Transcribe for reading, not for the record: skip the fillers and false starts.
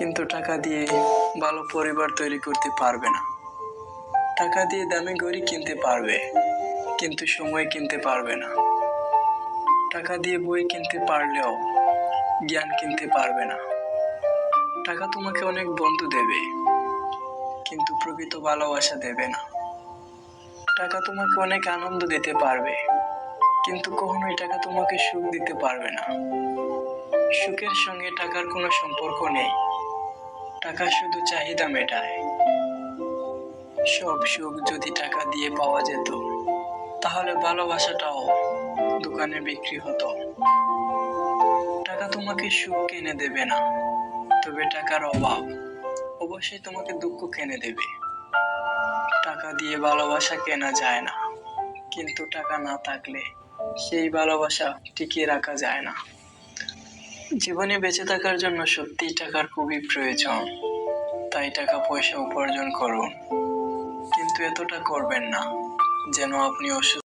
কিন্তু টাকা দিয়ে ভালো পরিবার তৈরি করতে পারবে না। টাকা দিয়ে দামি ঘড়ি কিনতে পারবে, কিন্তু সময় কিনতে পারবে না। টাকা দিয়ে বই কিনতে পারলেও জ্ঞান কিনতে পারবে না। টাকা তোমাকে অনেক বন্ধু দেবে, কিন্তু প্রকৃত ভালোবাসা দেবে না। টাকা তোমাকে অনেক আনন্দ দিতে পারবে, কিন্তু কখনোই টাকা তোমাকে সুখ দিতে পারবে না। সুখের সঙ্গে টাকার কোনো সম্পর্ক নেই। টাকা শুধু চাহিদা মেটায়। সব সুখ যদি টাকা দিয়ে পাওয়া যেত, তাহলে ভালোবাসাটাও দোকানে বিক্রি হতো। টাকা তোমাকে সুখ কিনে দেবে না, তবে টাকার অভাব অবশ্যই তোমাকে দুঃখ কিনে দেবে। টাকা দিয়ে ভালোবাসা কেনা যায় না, কিন্তু টাকা না থাকলে সেই ভালোবাসা টিকিয়ে রাখা যায় না। জীবনে বেঁচে থাকার জন্য সত্যিই টাকার খুবই প্রয়োজন, তাই টাকা পয়সা উপার্জন করুন, কিন্তু এতটা করবেন না যেন আপনি অসুস্থ